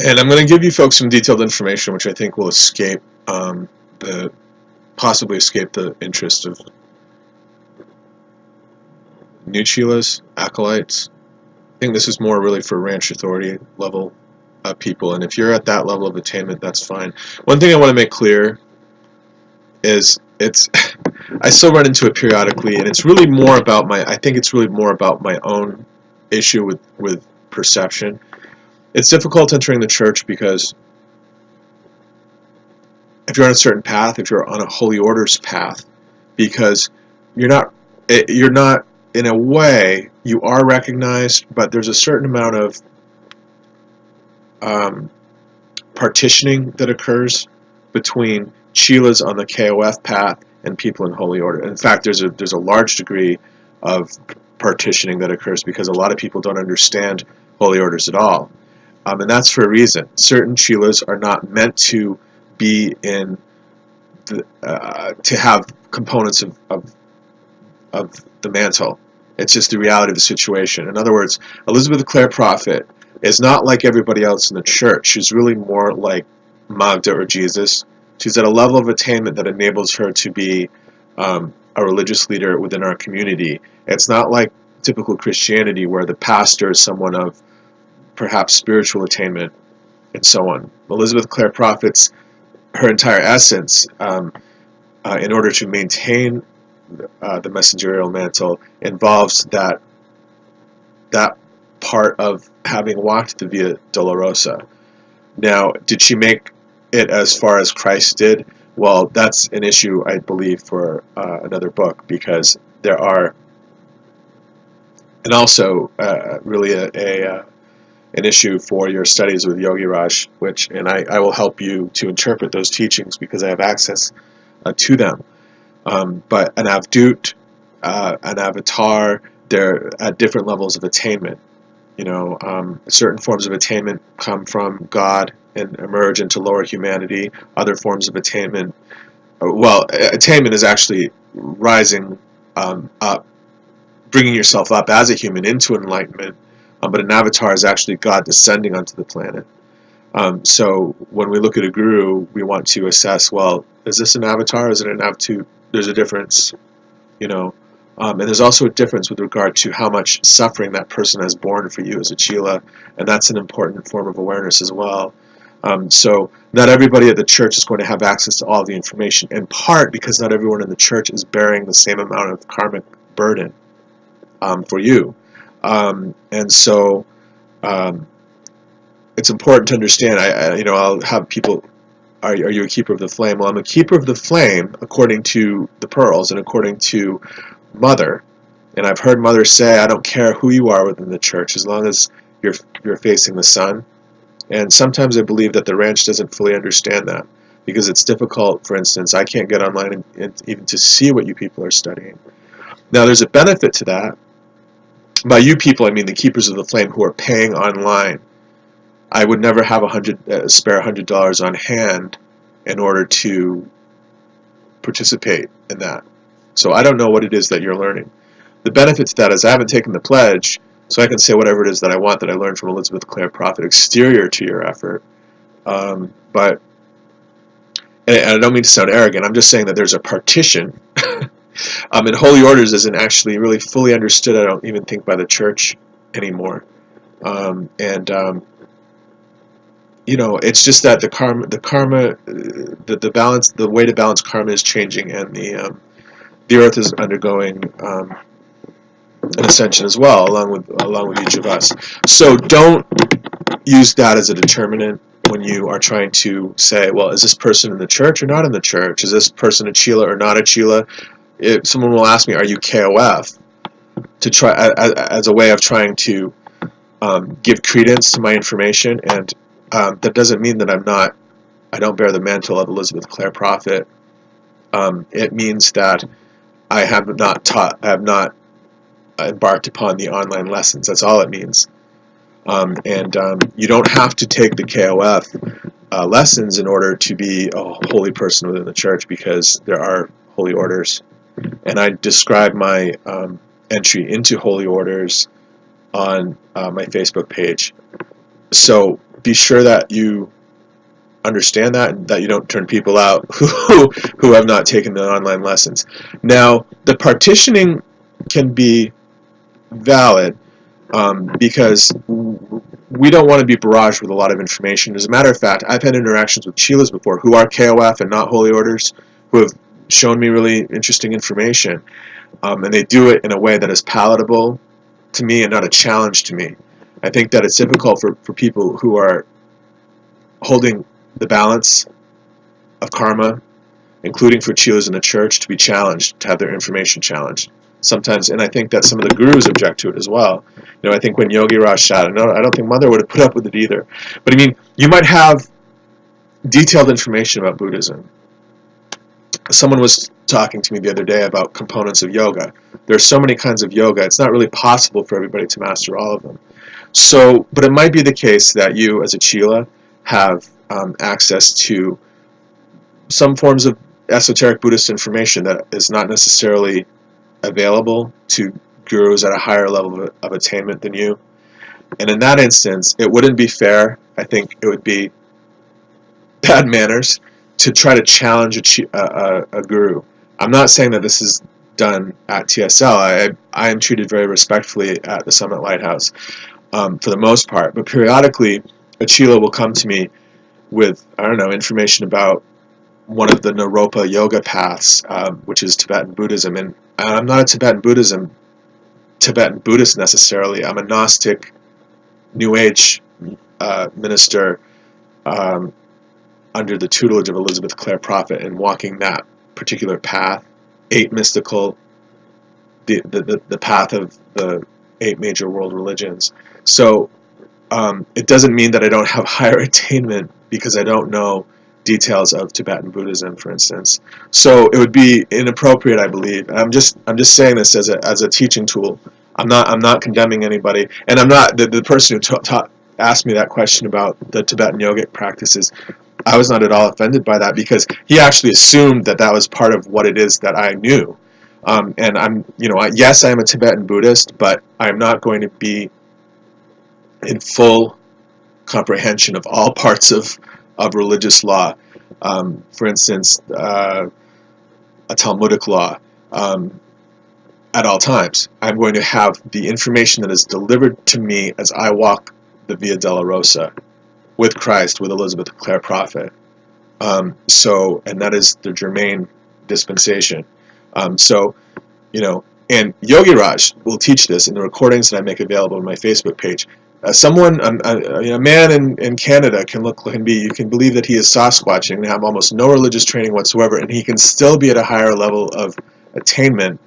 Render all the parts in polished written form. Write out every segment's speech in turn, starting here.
And I'm going to give you folks some detailed information which I think will escape possibly escape the interest of new chelas, acolytes. I think this is more really for ranch authority level people, and if you're at that level of attainment, that's fine. One thing I want to make clear is I still run into it periodically, and it's really more about I think it's really more about my own issue with perception. It's difficult entering the church because if you're on a certain path, if you're on a holy orders path, because you're not in a way you are recognized, but there's a certain amount of partitioning that occurs between chelas on the KOF path and people in holy order. In fact, there's a large degree of partitioning that occurs because a lot of people don't understand holy orders at all, and that's for a reason. Certain chelas are not meant to be in to have components of the mantle. It's just the reality of the situation. In other words, Elizabeth Clare Prophet is not like everybody else in the church. She's really more like Magda or Jesus. She's at a level of attainment that enables her to be a religious leader within our community. It's not like typical Christianity where the pastor is someone of perhaps spiritual attainment and so on. Elizabeth Clare Prophet's her entire essence, in order to maintain the messengerial mantle, involves that part of having walked the Via Dolorosa. Now, did she make it as far as Christ did? Well, that's an issue, I believe, for another book, because there are, and also really an issue for your studies with Yogi Raj, and I will help you to interpret those teachings because I have access to them. But an avdut, an avatar, they're at different levels of attainment. Certain forms of attainment come from God and emerge into lower humanity. Other forms of attainment, attainment is actually rising up, bringing yourself up as a human into enlightenment. But an avatar is actually God descending onto the planet. So when we look at a guru, we want to assess, well, is this an avatar? Is it an avdut? There's a difference, and there's also a difference with regard to how much suffering that person has borne for you as a chela, and that's an important form of awareness as well. So not everybody at the church is going to have access to all the information, in part because not everyone in the church is bearing the same amount of karmic burden for you. And so it's important to understand. I'll have people, are you a keeper of the flame? Well, I'm a keeper of the flame according to the pearls and according to Mother. And I've heard Mother say, I don't care who you are within the church as long as you're facing the sun. And sometimes I believe that the ranch doesn't fully understand that because it's difficult. For instance, I can't get online and even to see what you people are studying. Now, there's a benefit to that. By you people, I mean the keepers of the flame who are paying online. I would never have spare $100 on hand in order to participate in that. So I don't know what it is that you're learning. The benefit to that is I haven't taken the pledge, so I can say whatever it is that I want that I learned from Elizabeth Clare Prophet, exterior to your effort. But I don't mean to sound arrogant. I'm just saying that there's a partition. And holy orders isn't actually really fully understood, I don't even think, by the church anymore. It's just that the balance, the way to balance karma is changing, and the earth is undergoing an ascension as well, along with each of us. So don't use that as a determinant when you are trying to say, well, is this person in the church or not in the church? Is this person a chela or not a chela? If someone will ask me, are you KOF? To try as a way of trying to give credence to my information, and that doesn't mean that I don't bear the mantle of Elizabeth Clare Prophet. It means that I have not embarked upon the online lessons. That's all it means. You don't have to take the KOF lessons in order to be a holy person within the church, because there are holy orders. And I describe my entry into holy orders on my Facebook page. So be sure that you understand that, and that you don't turn people out who have not taken the online lessons. Now, the partitioning can be valid because we don't want to be barraged with a lot of information. As a matter of fact, I've had interactions with Chelas before who are KOF and not holy orders, who have shown me really interesting information, and they do it in a way that is palatable to me and not a challenge to me. I think that it's difficult for people who are holding the balance of karma, including for Chelas in the church, to be challenged, to have their information challenged. Sometimes, and I think that some of the gurus object to it as well. I think when Yogi Raj shot it, I don't think Mother would have put up with it either. But I mean, you might have detailed information about Buddhism. Someone was talking to me the other day about components of yoga. There are so many kinds of yoga, it's not really possible for everybody to master all of them. So, but it might be the case that you, as a Chela, have access to some forms of esoteric Buddhist information that is not necessarily available to gurus at a higher level of attainment than you. And in that instance, it wouldn't be fair. I think it would be bad manners to try to challenge a guru. I'm not saying that this is done at TSL. I am treated very respectfully at the Summit Lighthouse for the most part. But periodically, a Chela will come to me with, I don't know, information about one of the Naropa yoga paths, which is Tibetan Buddhism. And I'm not a Tibetan Buddhist necessarily. I'm a Gnostic, New Age minister under the tutelage of Elizabeth Clare Prophet, and walking that particular path, eight mystical, the path of the 8 major world religions. So it doesn't mean that I don't have higher attainment because I don't know details of Tibetan Buddhism, for instance. So it would be inappropriate, I believe. And I'm just saying this as a teaching tool. I'm not condemning anybody, and I'm not the person who asked me that question about the Tibetan yogic practices. I was not at all offended by that because he actually assumed that that was part of what it is that I knew. And I'm, yes, I am a Tibetan Buddhist, but I'm not going to be in full comprehension of all parts of religious law. For instance, a Talmudic law. At all times, I'm going to have the information that is delivered to me as I walk the Via Dolorosa with Christ, with Elizabeth Clare Prophet. And that is the Germain dispensation. And Yogi Raj will teach this in the recordings that I make available on my Facebook page. A man in Canada can believe that he is Sasquatching and have almost no religious training whatsoever, and he can still be at a higher level of attainment,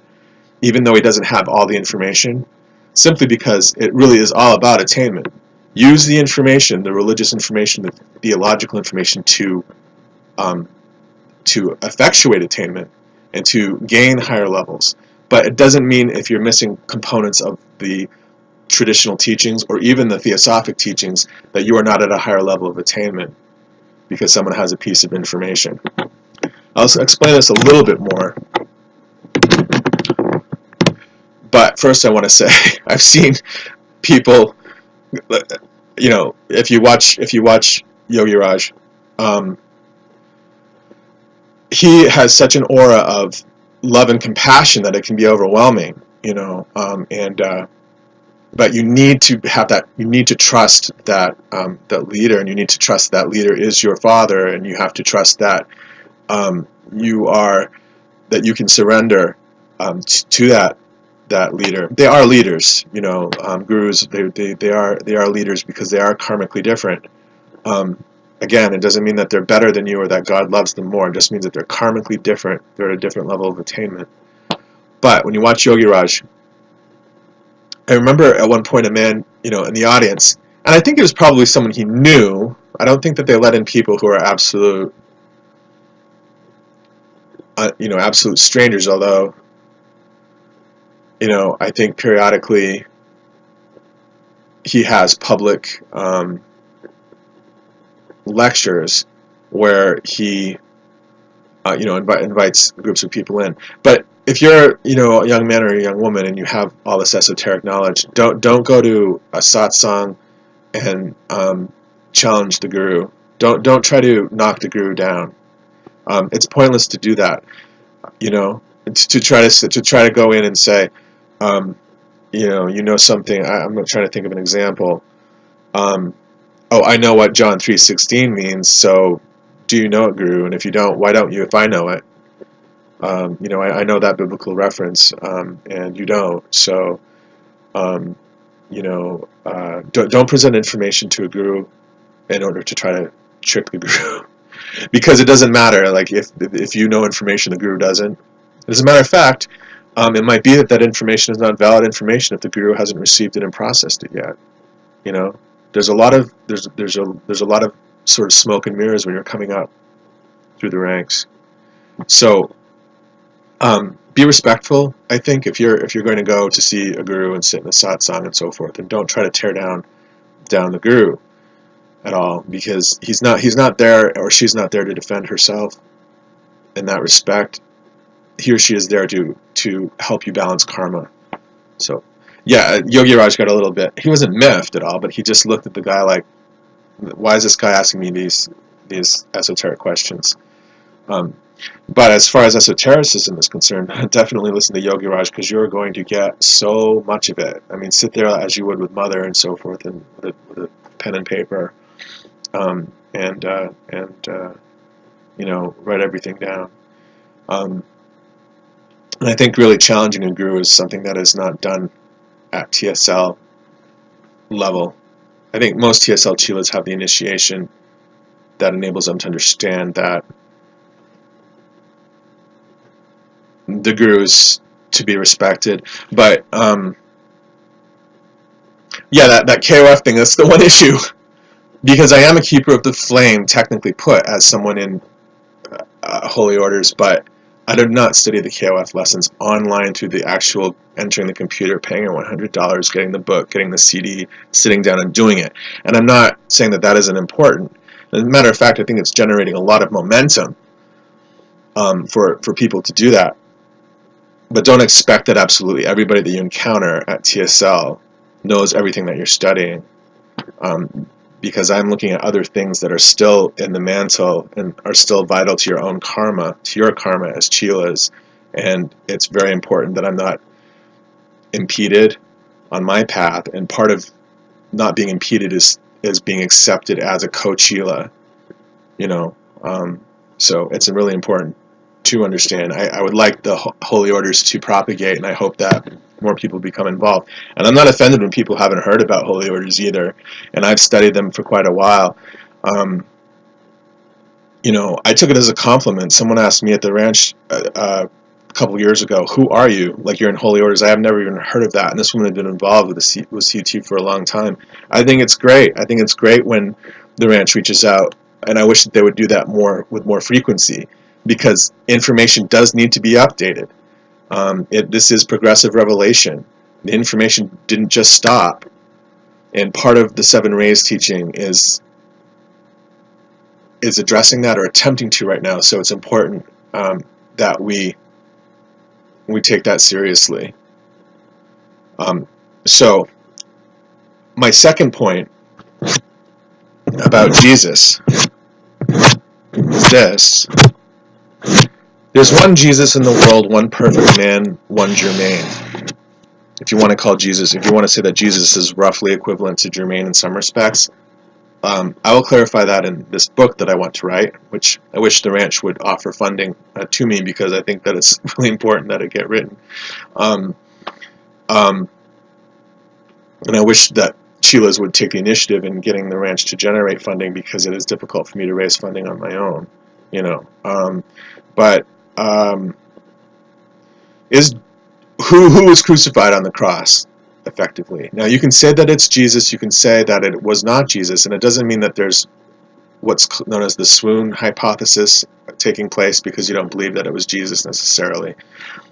even though he doesn't have all the information, simply because it really is all about attainment. Use the information, the religious information, the theological information to effectuate attainment and to gain higher levels. But it doesn't mean if you're missing components of the traditional teachings or even the theosophic teachings that you are not at a higher level of attainment because someone has a piece of information. I'll explain this a little bit more. But first I want to say I've seen people, if you watch Yogi Raj, he has such an aura of love and compassion that it can be overwhelming, but you need to have that. You need to trust that leader, and you need to trust that leader is your father, and you have to trust that you can surrender to that leader. They are leaders, gurus. They are leaders because they are karmically different. Again, it doesn't mean that they're better than you or that God loves them more. It just means that they're karmically different. They're at a different level of attainment. But when you watch Yogi Raj, I remember at one point a man, in the audience, and I think it was probably someone he knew. I don't think that they let in people who are absolute strangers, although, I think periodically he has public lectures where he invites groups of people in. But if you're a young man or a young woman and you have all this esoteric knowledge, don't go to a satsang and challenge the guru. Don't try to knock the guru down. It's pointless to do that. It's to try to go in and say, something. I'm not trying to think of an example. Oh, I know what John 3:16 means. So, do you know it, Guru? And if you don't, why don't you? If I know it, I know that biblical reference, and you don't. So, don't present information to a guru in order to try to trick the guru, because it doesn't matter. Like if you know information, the guru doesn't. As a matter of fact, it might be that information is not valid information if the guru hasn't received it and processed it yet. There's a lot of sort of smoke and mirrors when you're coming up through the ranks. So be respectful. I think if you're going to go to see a guru and sit in a satsang and so forth, and don't try to tear down the guru at all, because he's not there, or she's not there to defend herself. In that respect, he or she is there to help you balance karma. So yeah, Yogi Raj got a little bit, he wasn't miffed at all, but he just looked at the guy like, why is this guy asking me these esoteric questions? But as far as esotericism is concerned, definitely listen to Yogi Raj, because you're going to get so much of it. I mean, sit there as you would with Mother and so forth, and with a pen and paper, write everything down. And I think really challenging a guru is something that is not done at TSL level. I think most TSL chelas have the initiation that enables them to understand that the guru is to be respected. But yeah, that KOF thing, that's the one issue, because I am a keeper of the flame, technically put, as someone in holy orders, but I did not study the KOF lessons online through the actual entering the computer, paying $100, getting the book, getting the CD, sitting down and doing it. And I'm not saying that isn't important. As a matter of fact, I think it's generating a lot of momentum for people to do that. But don't expect that absolutely everybody that you encounter at TSL knows everything that you're studying. Because I'm looking at other things that are still in the mantle and are still vital to your own karma, to your karma as chelas, and it's very important that I'm not impeded on my path, and part of not being impeded is being accepted as a co-chela, so it's really important to understand. I would like the holy orders to propagate, and I hope that more people become involved. And I'm not offended when people haven't heard about holy orders either, and I've studied them for quite a while. I took it as a compliment. Someone asked me at the ranch a couple years ago, who are you? Like, you're in holy orders. I have never even heard of that. And this woman had been involved with CT for a long time. I think it's great. I think it's great when the ranch reaches out, and I wish that they would do that with more frequency, because information does need to be updated. This is progressive revelation. The information didn't just stop, and part of the Seven Rays teaching is addressing that, or attempting to right now. So it's important that we take that seriously. So my second point about Jesus is this. There's one Jesus in the world, one perfect man, one Germain. If you want to call Jesus, if you want to say that Jesus is roughly equivalent to Germain in some respects, I will clarify that in this book that I want to write, which I wish the ranch would offer funding to me, because I think that it's really important that it get written. And I wish that chelas would take the initiative in getting the ranch to generate funding, because it is difficult for me to raise funding on my own, but who was crucified on the cross effectively? Now, you can say that it's Jesus, you can say that it was not Jesus, and it doesn't mean that there's what's known as the swoon hypothesis taking place, because you don't believe that it was Jesus necessarily.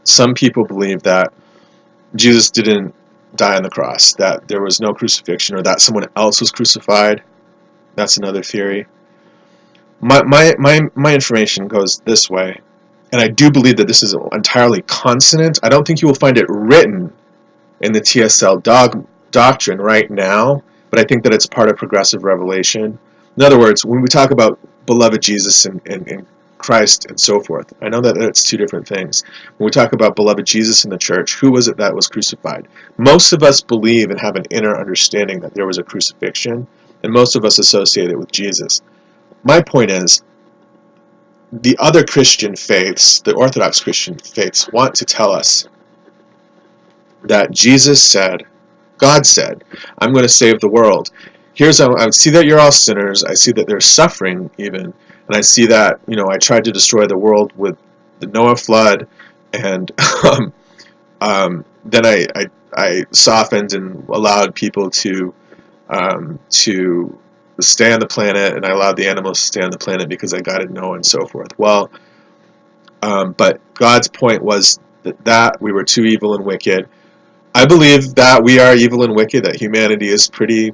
Some people believe that Jesus didn't die on the cross, that there was no crucifixion, or that someone else was crucified. That's another theory. My information goes this way, and I do believe that this is entirely consonant. I don't think you will find it written in the TSL doctrine right now, but I think that it's part of progressive revelation. In other words, when we talk about beloved Jesus and Christ and so forth, I know that it's two different things. When we talk about beloved Jesus in the church, who was it that was crucified? Most of us believe and have an inner understanding that there was a crucifixion, and most of us associate it with Jesus. My point is, the other Christian faiths, the Orthodox Christian faiths, want to tell us that Jesus said, God said, I'm going to save the world. Here's how I see that you're all sinners. I see that there's suffering even. And I see that, I tried to destroy the world with the Noah flood. And then I softened and allowed people to stay on the planet. And I allowed the animals to stay on the planet because I guided Noah and so forth. Well, but God's point was that we were too evil and wicked. I believe that we are evil and wicked, that humanity is pretty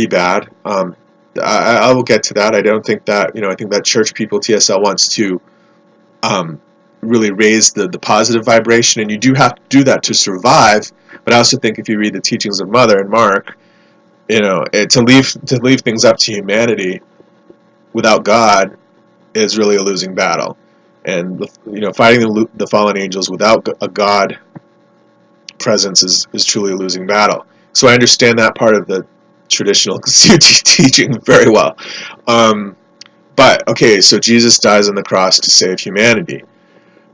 bad. I will get to that. I don't think that, I think that church people, TSL, wants to really raise the positive vibration, and you do have to do that to survive. But I also think if you read the teachings of Mother and Mark, to leave things up to humanity without God is really a losing battle. And, fighting the fallen angels without a God presence is truly a losing battle. So I understand that part of the traditional teaching very well. But, okay, so Jesus dies on the cross to save humanity.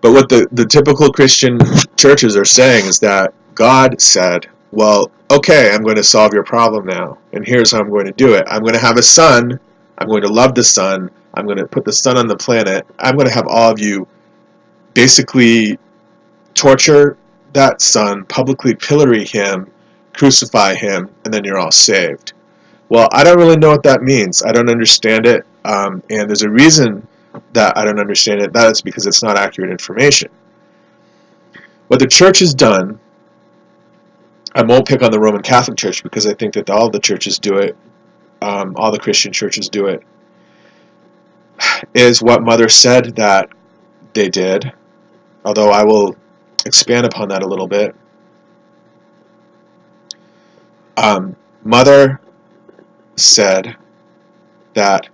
But what the typical Christian churches are saying is that God said, well, okay, I'm going to solve your problem now, and here's how I'm going to do it. I'm going to have a son. I'm going to love the son. I'm going to put the son on the planet. I'm going to have all of you basically torture that son, publicly pillory him, crucify him, and then you're all saved. Well, I don't really know what that means. I don't understand it, and there's a reason that I don't understand it. That is because it's not accurate information. What the church has done, I won't pick on the Roman Catholic Church because I think that all the churches do it, all the Christian churches do it, is what Mother said that they did, although I will expand upon that a little bit. Mother said that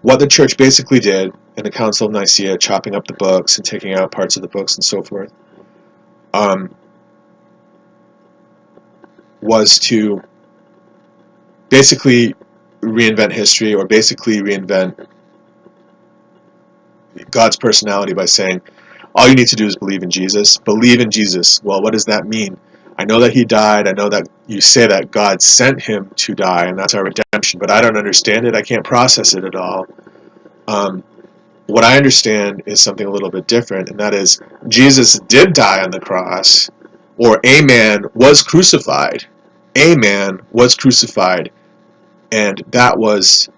what the church basically did in the Council of Nicaea, chopping up the books and taking out parts of the books and so forth, was to basically reinvent history, or basically reinvent God's personality by saying, all you need to do is believe in Jesus. Believe in Jesus. Well, what does that mean? I know that he died. I know that you say that God sent him to die, and that's our redemption, but I don't understand it. I can't process it at all. What I understand is something a little bit different, and that is Jesus did die on the cross, or a man was crucified. A man was crucified, and that was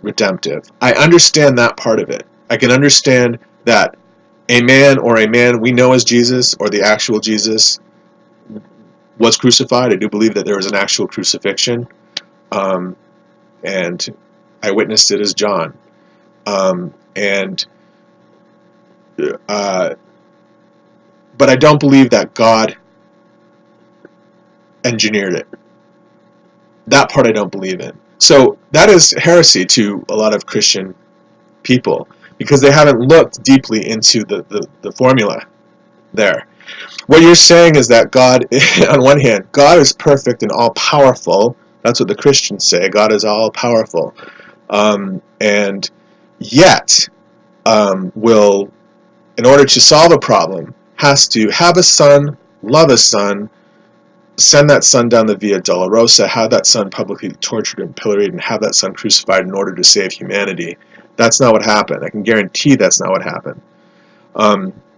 redemptive. I understand that part of it. I can understand that a man we know as Jesus, or the actual Jesus, was crucified. I do believe that there was an actual crucifixion, and I witnessed it as John. But I don't believe that God engineered it. That part I don't believe in. So that is heresy to a lot of Christian people, because they haven't looked deeply into the formula there. What you're saying is that God, on one hand, God is perfect and all-powerful. That's what the Christians say. God is all-powerful. And yet, will, in order to solve a problem, has to have a son, love a son, send that son down the Via Dolorosa, have that son publicly tortured and pilloried, and have that son crucified in order to save humanity. That's not what happened. I can guarantee that's not what happened.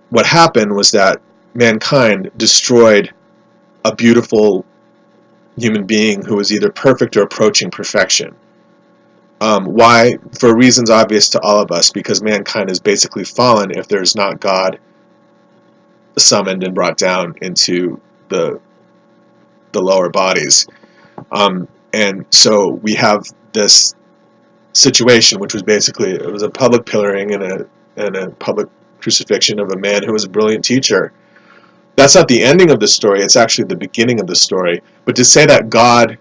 What happened was that mankind destroyed a beautiful human being who was either perfect or approaching perfection. Why? For reasons obvious to all of us, because mankind is basically fallen if there's not God summoned and brought down into the lower bodies. And so we have this situation, which was basically, it was a public pillorying and a public crucifixion of a man who was a brilliant teacher. That's not the ending of the story, it's actually the beginning of the story. But to say that God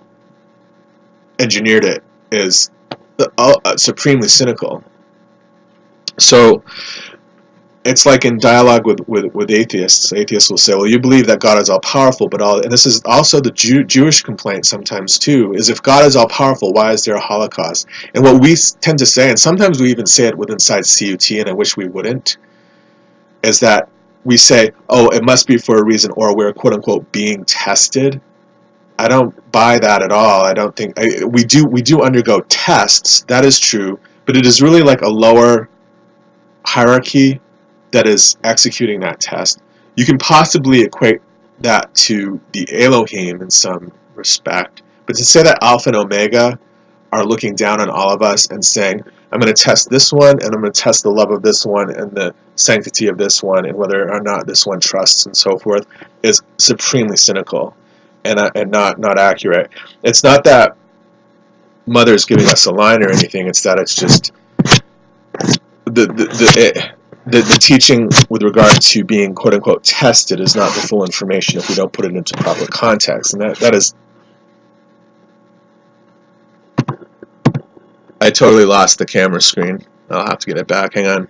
engineered it is supremely cynical. So it's like in dialogue with atheists. Atheists will say, well, you believe that God is all-powerful, but and this is also the Jewish complaint sometimes too, is if God is all-powerful, why is there a Holocaust? And what we tend to say, and sometimes we even say it inside CUT, and I wish we wouldn't, is that we say, oh, it must be for a reason, or we're quote-unquote being tested. I don't buy that at all. I don't think... we do undergo tests, that is true, but it is really like a lower hierarchy that is executing that test. You can possibly equate that to the Elohim in some respect, but to say that Alpha and Omega are looking down on all of us and saying, I'm going to test this one, and I'm going to test the love of this one, and the sanctity of this one, and whether or not this one trusts, and so forth, is supremely cynical and not accurate. It's not that Mother's giving us a line or anything, it's that it's just the teaching with regard to being quote-unquote tested is not the full information if we don't put it into proper context. And that is... I totally lost the camera screen. I'll have to get it back. Hang on.